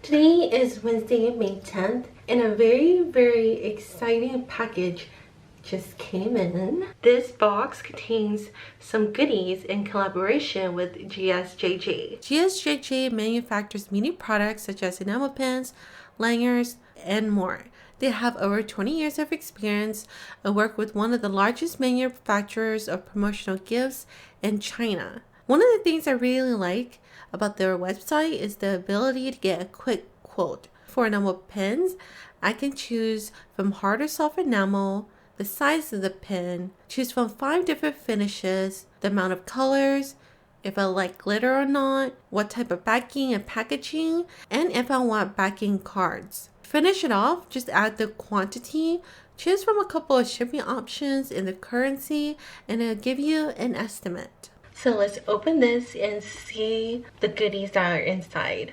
Today is Wednesday, May 10th, and a very exciting package just came in. This box contains some goodies in collaboration with gsjj. gsjj manufactures many products such as enamel pens, lanyards, and more. They have over 20 years of experience and work with one of the largest manufacturers of promotional gifts in China. One of the things I really like about their website is the ability to get a quick quote. For enamel pens, I can choose from hard or soft enamel, the size of the pen, choose from 5 different finishes, the amount of colors, if I like glitter or not, what type of backing and packaging, and if I want backing cards. Finish it off, just add the quantity, choose from a couple of shipping options in the currency, and it'll give you an estimate. So let's open this and see the goodies that are inside.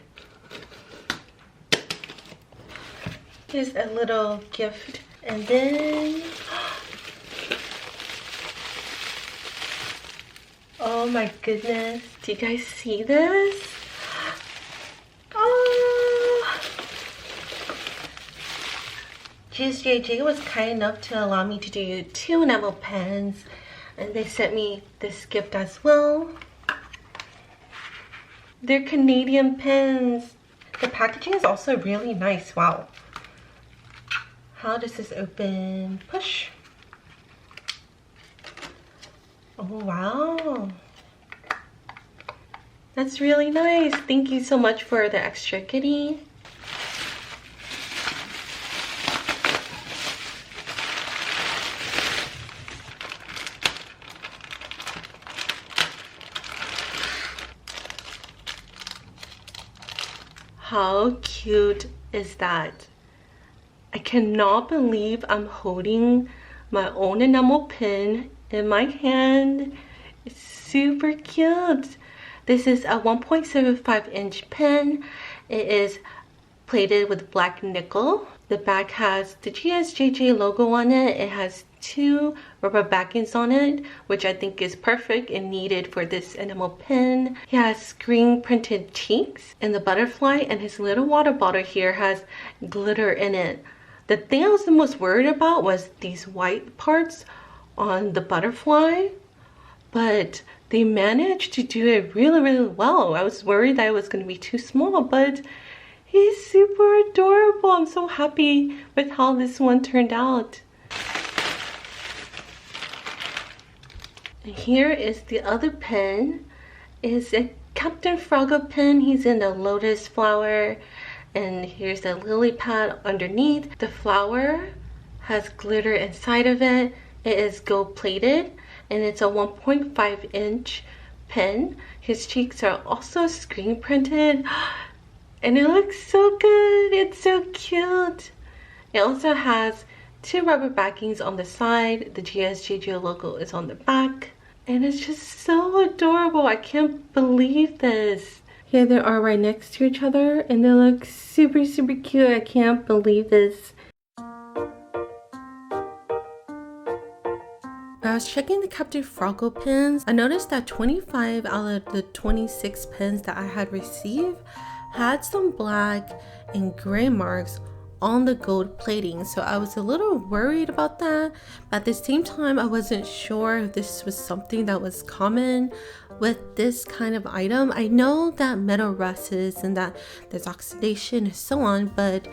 Here's a little gift, and then oh my goodness, do you guys see this? Oh, gsjj was kind enough to allow me to do 2 enamel pens, and they sent me this gift as well. They're Canadian pens. The packaging is also really nice. Wow. How does this open? Push. Oh wow. That's really nice. Thank you so much for the extra goodie. How cute is that? I cannot believe I'm holding my own enamel pen in my hand. It's super cute. This is a 1.75-inch pen. It is plated with black nickel. The back has the gsjj logo on it. It has 2 rubber backings on it, which I think is perfect and needed for this enamel pen. He has screen printed cheeks and the butterfly, and his little water bottle here has glitter in it. The thing I was the most worried about was these white parts on the butterfly, but they managed to do it really well. I was worried that it was going to be too small, but he's super adorable. I'm so happy with how this one turned out. And here is the other pen. It's a Captain Froggo pen. He's in a lotus flower. And here's a lily pad underneath. The flower has glitter inside of it. It is gold plated, and it's a 1.5-inch pen. His cheeks are also screen printed, and it looks so good. It's so cute. It also has 2 rubber backings on the side. The gsjj logo is on the back, and it's just so adorable. I can't believe this. Here they are right next to each other, and they look super cute. I can't believe this. When I was checking the Captain Froggo pens, I noticed that 25 out of the 26 pens that I had received had some black and gray marks on the gold plating, so I was a little worried about that, but at the same time I wasn't sure if this was something that was common with this kind of item. I know that metal rusts and that there's oxidation and so on, but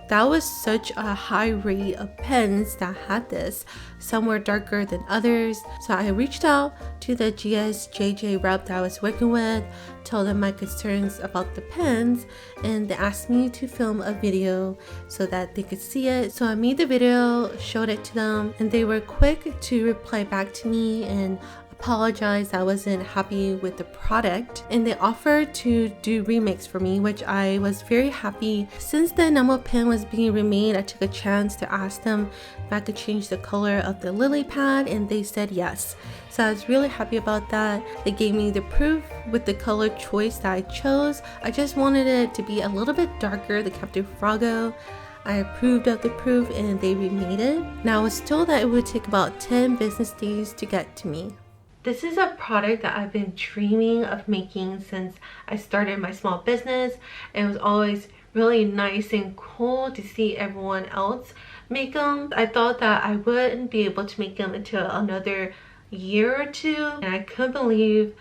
that was such a high rate of pens that had this. Some were darker than others, so I reached out to the gsjj rep that I was working with, told them my concerns about the pens, and they asked me to film a video so that they could see it. So I made the video, showed it to them, and they were quick to reply back to me and apologized I wasn't happy with the product, and they offered to do remakes for me, which I was very happy. Since the enamel pen was being remade, I took a chance to ask them if I could change the color of the lily pad, and they said yes. So I was really happy about that. They gave me the proof with the color choice that I chose. I just wanted it to be a little bit darker, the Captain Froggo. I approved of the proof and they remade it. Now I was told that it would take about 10 business days to get to me. This is a product that I've been dreaming of making since I started my small business, and it was always really nice and cool to see everyone else make them. I thought that I wouldn't be able to make them until another year or two, and I couldn't believe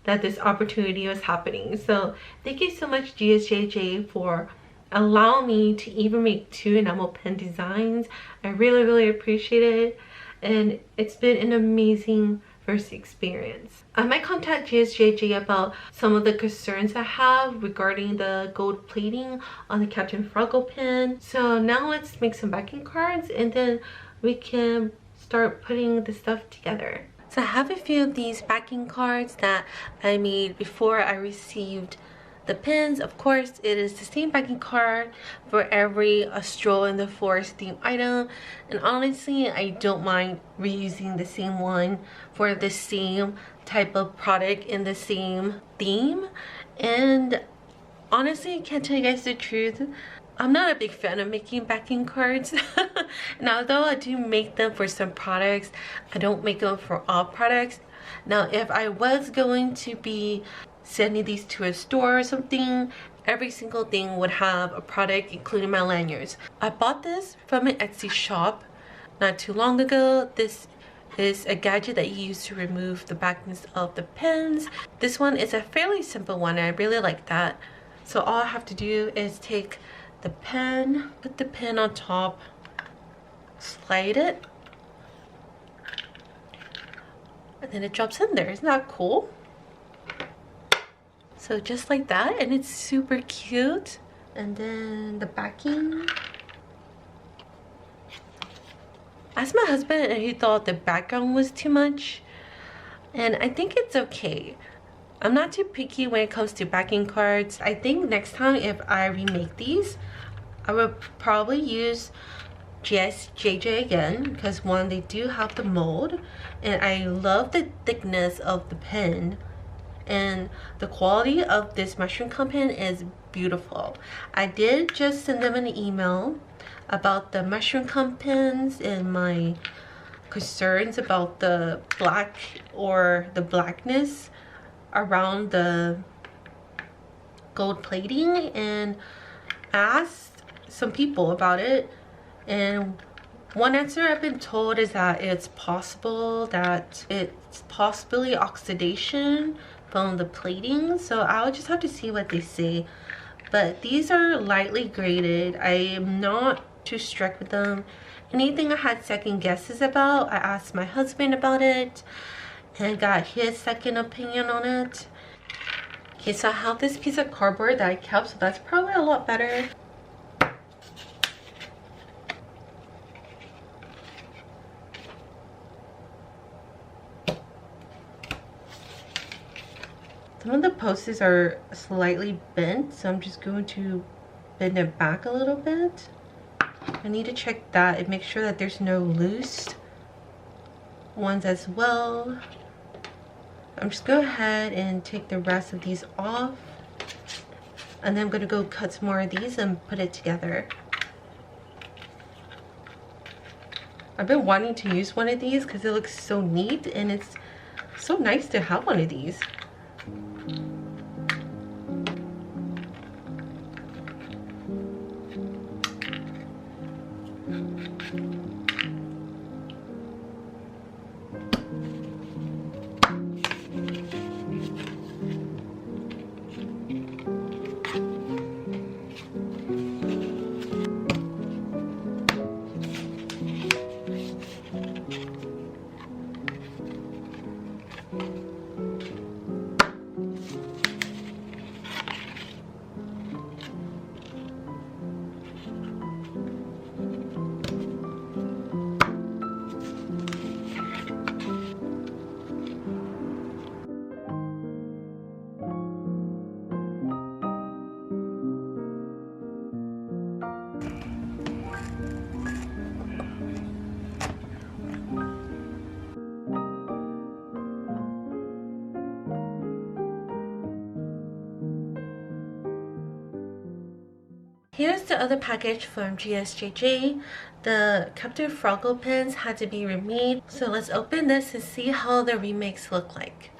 that this opportunity was happening. So thank you so much gsjj for allowing me to even make 2 enamel pen designs. I really appreciate it, and it's been an amazing first experience. I might contact gsjj about some of the concerns I have regarding the gold plating on the Captain Froggle pen. So now let's make some backing cards, and then we can start putting the stuff together. So I have a few of these backing cards that I made before I received the pins. Of course, it is the same backing card for every A Stroll in the Forest theme item, and honestly I don't mind reusing the same one for the same type of product in the same theme. And honestly, I can't tell you guys the truth, I'm not a big fan of making backing cards. And although I do make them for some products, I don't make them for all products. Now if I was going to be sending these to a store or something, every single thing would have a product, including my lanyards. I bought this from an Etsy shop not too long ago. This is a gadget that you use to remove the backings of the pens. This one is a fairly simple one. I really like that. So all I have to do is take the pen, put the pen on top, slide it, and then it drops in there. Isn't that cool? So just like that, and it's super cute. And then the backing. I asked my husband and he thought the background was too much, and I think it's okay. I'm not too picky when it comes to backing cards. I think next time if I remake these, I will probably use gsjj again, because one, they do have the mold, and I love the thickness of the pen, and the quality of this mushroom cut pen is beautiful. I did just send them an email about the mushroom cut pens and my concerns about the black or the blackness around the gold plating, and asked some people about it, and one answer I've been told is that it's possible that it's possibly oxidation from the plating. So I'll just have to see what they say, but these are lightly graded. I am not too strict with them. Anything I had second guesses about, I asked my husband about it and got his second opinion on it. Okay, so I have this piece of cardboard that I kept, so that's probably a lot better. Some of the posters are slightly bent, so I'm just going to bend it back a little bit. I need to check that and make sure that there's no loose ones as well. I'm just going to go ahead and take the rest of these off, and then I'm going to go cut some more of these and put it together. I've been wanting to use one of these because it looks so neat, and it's so nice to have one of these. Here's the other package from gsjj. The Captain Froggle pens had to be remade, so let's open this and see how the remakes look like.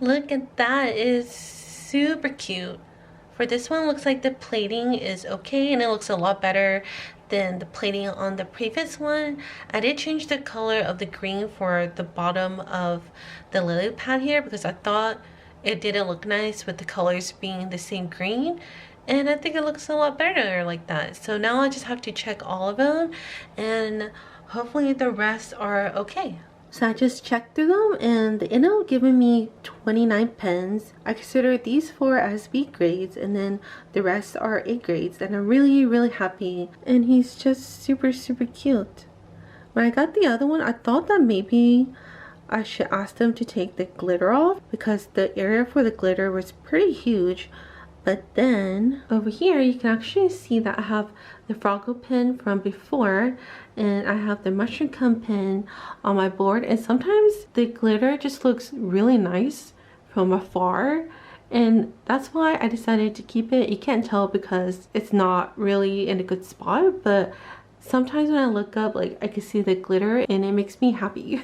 Look at that, it is super cute. For this one, looks like the plating is okay, and it looks a lot better than the plating on the previous one. I did change the color of the green for the bottom of the lily pad here because I thought it didn't look nice with the colors being the same green, and I think it looks a lot better like that. So now I just have to check all of them, and hopefully the rest are okay. So I just checked through them, and the Enamel given me 29 pens. I consider these 4 as B grades, and then the rest are A grades, and I'm really happy. And he's just super cute. When I got the other one, I thought that maybe I should ask them to take the glitter off because the area for the glitter was pretty huge. But then over here you can actually see that I have the Froggle pen from before, and I have the mushroom cum pen on my board, and sometimes the glitter just looks really nice from afar, and that's why I decided to keep it. You can't tell because it's not really in a good spot, but sometimes when I look up, like, I can see the glitter and it makes me happy.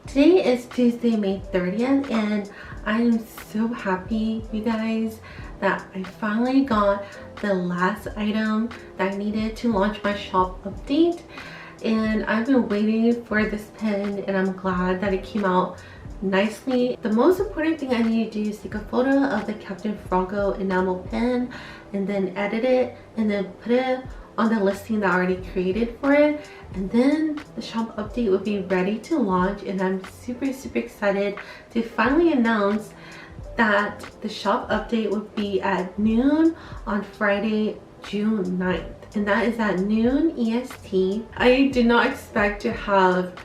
Today is Tuesday, May 30th, and I am so happy, you guys, that I finally got the last item that I needed to launch my shop update. And I've been waiting for this pen, and I'm glad that it came out nicely. The most important thing I need to do is take a photo of the Captain Froggo enamel pen and then edit it and then put it on the listing that I already created for it, and then the shop update will be ready to launch. And I'm super excited to finally announce that the shop update will be at noon on Friday, June 9th, and that is at noon EST. I did not expect to have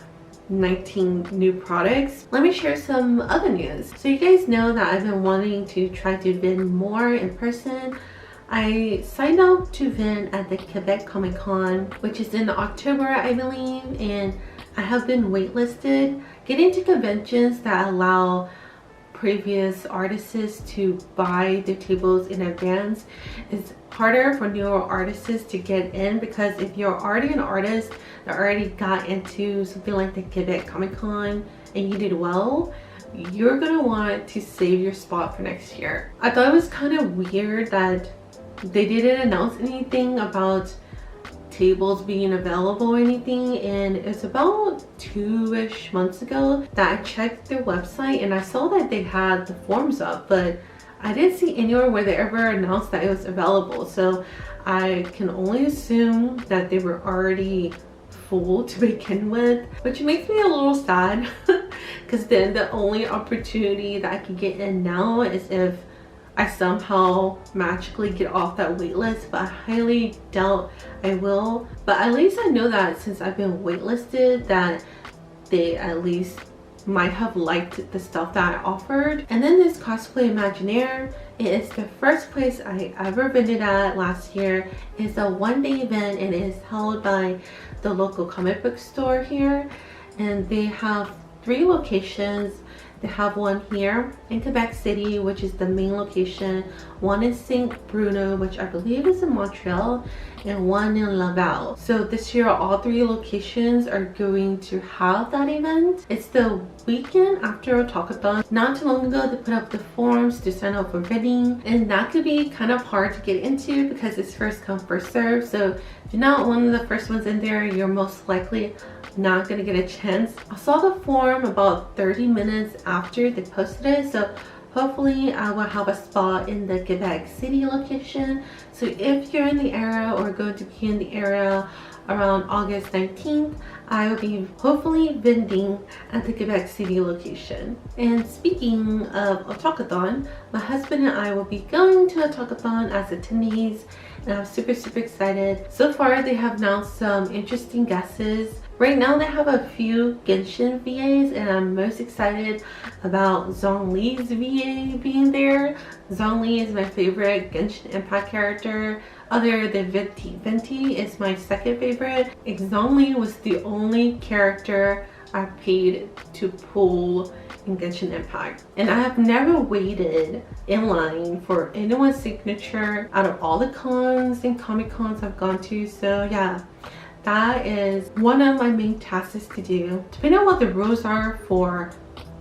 19 new products. Let me share some other news. So you guys know that I've been wanting to try to vend more in person. I signed up to vend at the Quebec Comic Con, which is in October, I believe, and I have been waitlisted. Getting to conventions that allow previous artists to buy their tables in advance is harder for newer artists to get in, because if you're already an artist that already got into something like the Quebec Comic Con and you did well, you're gonna want to save your spot for next year. I thought it was kind of weird that they didn't announce anything about tables being available or anything, and it's about 2-ish months ago that I checked their website and I saw that they had the forms up, but I didn't see anywhere where they ever announced that it was available. So I can only assume that they were already full to begin with, which makes me a little sad because then the only opportunity that I can get in now is if I somehow magically get off that wait list, but I highly doubt I will. But at least I know that since I've been waitlisted, that they at least might have liked the stuff that I offered. And then this Cosplay Imaginaire, it is the first place I ever vended at last year. It's a one-day event and it is held by the local comic book store here, and they have 3 locations. They have one here in Quebec City, which is the main location, one in St. Bruno, which I believe is in Montreal, and one in Laval. So this year all 3 locations are going to have that event. It's the weekend after Talkathon. Not too long ago they put up the forms to sign up for bidding, and that could be kind of hard to get into because it's first come first serve. So if you're not one of the first ones in there, you're most likely not gonna get a chance. I saw the form about 30 minutes after they posted it, so hopefully I will have a spot in the Quebec City location. So if you're in the area or going to be in the area around August 19th, I will be hopefully vending at the Quebec City location. And speaking of a talkathon, my husband and I will be going to a talkathon as attendees, and I'm super excited. So far they have announced some interesting guesses. Right now they have a few Genshin VAs, and I'm most excited about Zhongli's VA being there. Zhongli is my favorite Genshin Impact character other than Venti. Venti is my second favorite. Zhongli was the only character I paid to pull in Genshin Impact, and I have never waited in line for anyone's signature out of all the cons and comic cons I've gone to. So yeah, that is one of my main tasks to do. Depending on what the rules are for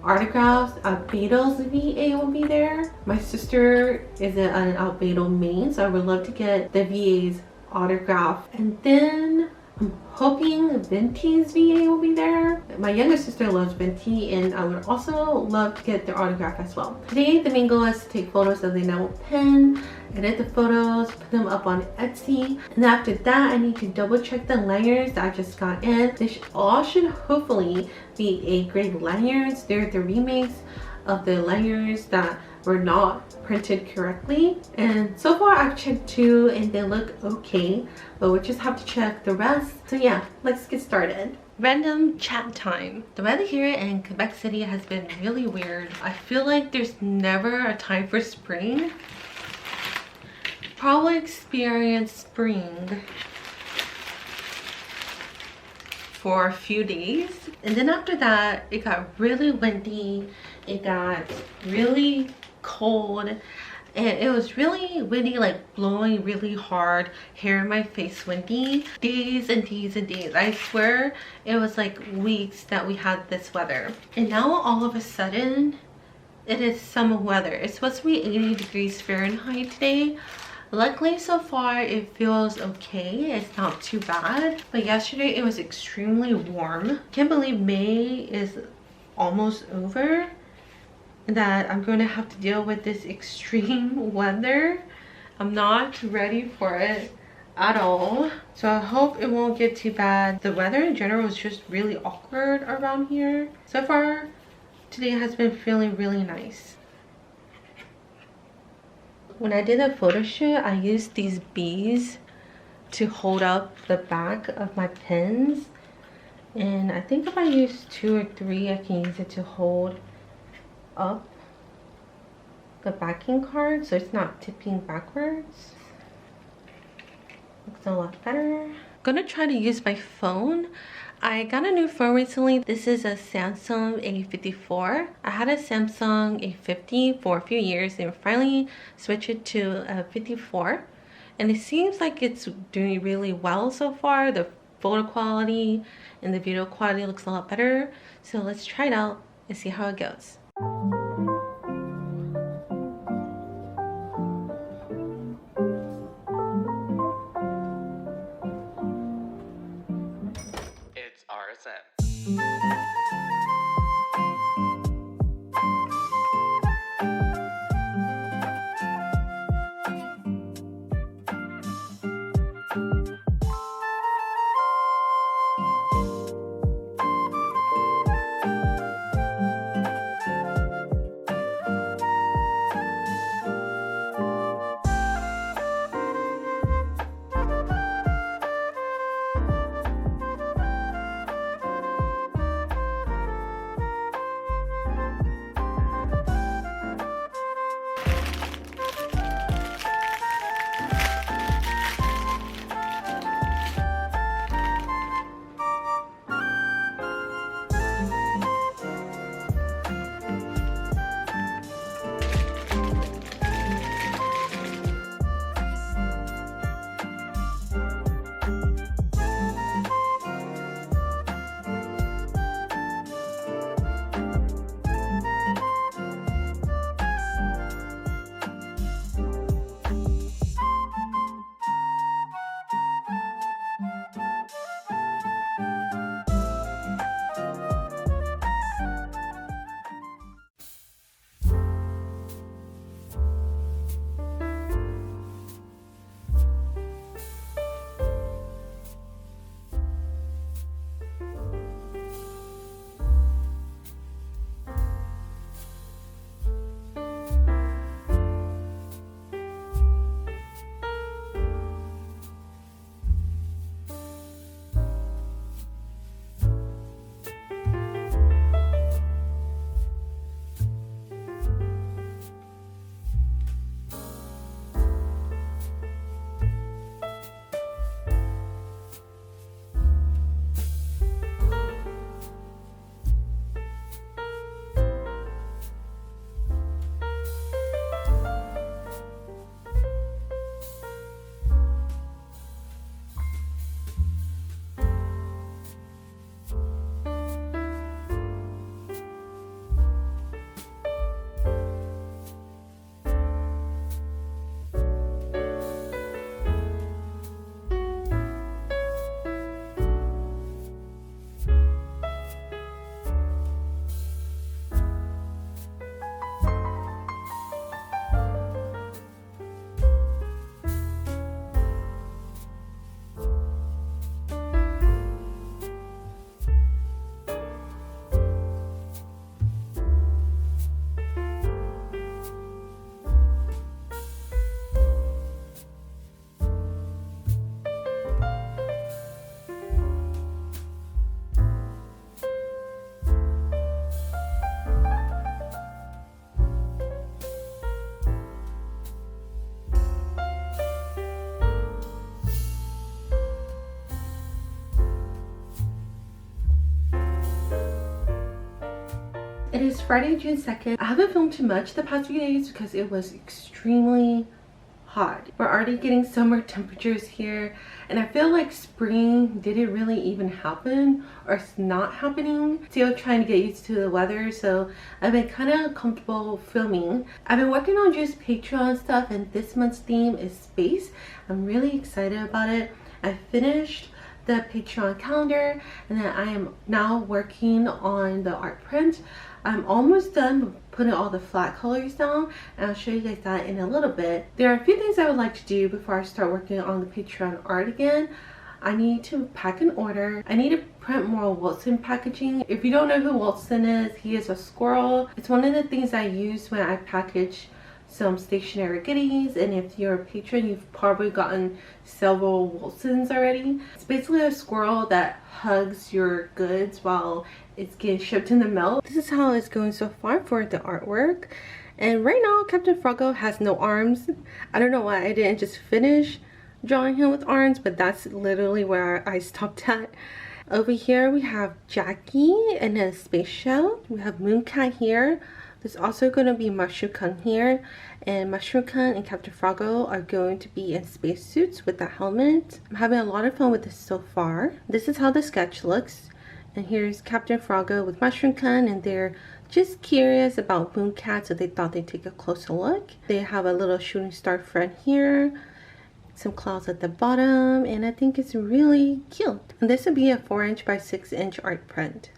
autographs, Albedo's VA will be there. My sister is an Albedo main, so I would love to get the VA's autograph. And then I'm hoping Venti's VA will be there. My younger sister loves Venti, and I would also love to get their autograph as well. Today the main goal is to take photos of the enamel pen, edit the photos, put them up on Etsy, and after that I need to double check the lanyards that I just got in. They all should hopefully be A-grade lanyards. They're the remakes of the lanyards that were not printed correctly, and so far I've checked 2 and they look okay, but we just have to check the rest. So yeah, let's get started. Random chat time. The weather here in Quebec City has been really weird. I feel like there's never a time for spring. Probably experienced spring for a few days, and then after that it got really windy, it got really cold, and it was really windy, like blowing really hard, hair in my face windy, days and days and days. I swear it was like weeks that we had this weather, and now all of a sudden it is summer weather. It's supposed to be 80 degrees Fahrenheit today. Luckily so far it feels okay, it's not too bad, but yesterday it was extremely warm. Can't believe May is almost over, that I'm going to have to deal with this extreme weather. I'm not ready for it at all, so I hope it won't get too bad. The weather in general is just really awkward around here. So far today has been feeling really nice. When I did a photo shoot, I used these bees to hold up the back of my pens, and I think if I use 2 or 3 I can use it to hold up the backing card so it's not tipping backwards. Looks a lot better. I'm gonna try to use my phone. I got a new phone recently. This is a Samsung A54. I had a Samsung A50 for a few years and finally switched it to a 54. And it seems like it's doing really well so far. The photo quality and the video quality looks a lot better. So let's try it out and see how it goes. It is Friday, June 2nd. I haven't filmed too much the past few days because it was extremely hot. We're already getting summer temperatures here, and I feel like spring didn't really even happen, or it's not happening. Still trying to get used to the weather, so I've been kind of comfortable filming. I've been working on just Patreon stuff, and this month's theme is space. I'm really excited about it. I finished the Patreon calendar, and then I am now working on the art print. I'm almost done with putting all the flat colors down, and I'll show you guys that in a little bit. There are a few things I would like to do before I start working on the Patreon art again. I need to pack an order. I need to print more Wilson packaging. If you don't know who Wilson is, he is a squirrel. It's one of the things I use when I package some stationery goodies, and if you're a patron, you've probably gotten several Wilsons already. It's basically a squirrel that hugs your goods while it's getting shipped in the mail. This is how it's going so far for the artwork, and right now Captain Froggo has no arms. I don't know why I didn't just finish drawing him with arms, but that's literally where I stopped at. Over here we have Jackie in a space shell. We have Mooncat here. There's also going to be Mushroom Kun here, and Mushroom Kun and Captain Froggo are going to be in spacesuits with the helmet. I'm having a lot of fun with this so far. This is how the sketch looks, and here's Captain Froggo with Mushroom Kun, and they're just curious about Mooncat, so they thought they'd take a closer look. They have a little shooting star friend here, some clouds at the bottom, and I think it's really cute. And this would be a 4" by 6" art print.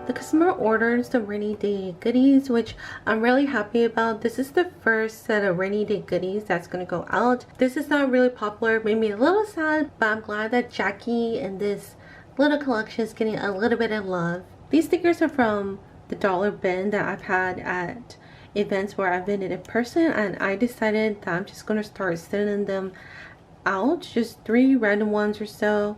The customer ordered some rainy day goodies, which I'm really happy about. This is the first set of rainy day goodies that's going to go out. This is not really popular, made me a little sad, but I'm glad that Jackie and this little collection is getting a little bit of love. These stickers are from the dollar bin that I've had at events where I've been in person, and I decided that I'm just going to start sending them out, just 3 random ones or so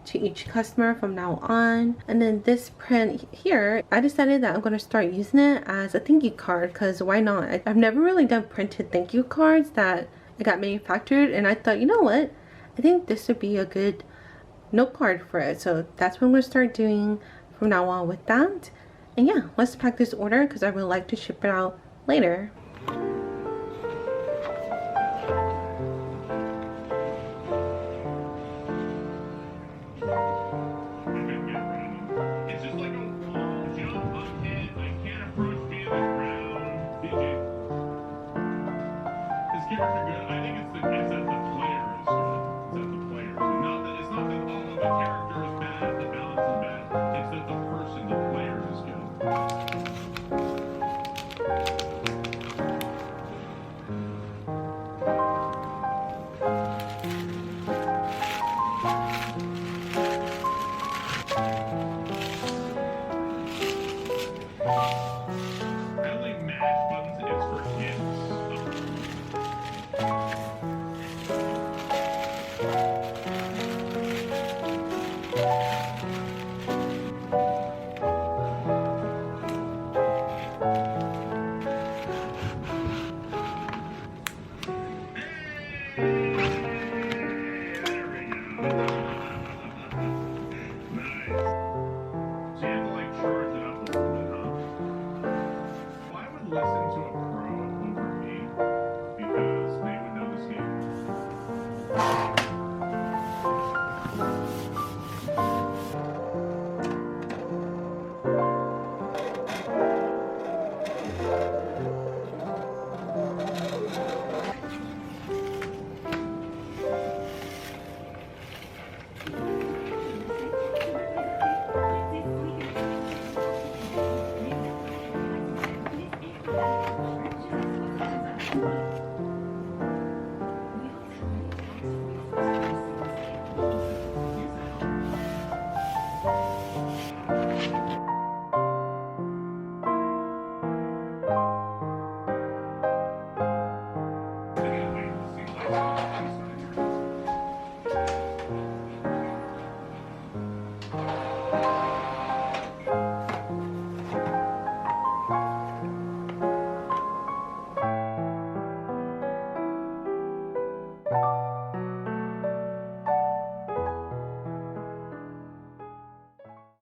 to each customer from now on. And then this print here, I decided that I'm going to start using it as a thank you card, because why not? I've never really done printed thank you cards that I got manufactured, and I thought, you know what, I think this would be a good note card for it. So that's what I'm going to start doing from now on with that. And yeah, let's pack this order because I would like to ship it out later.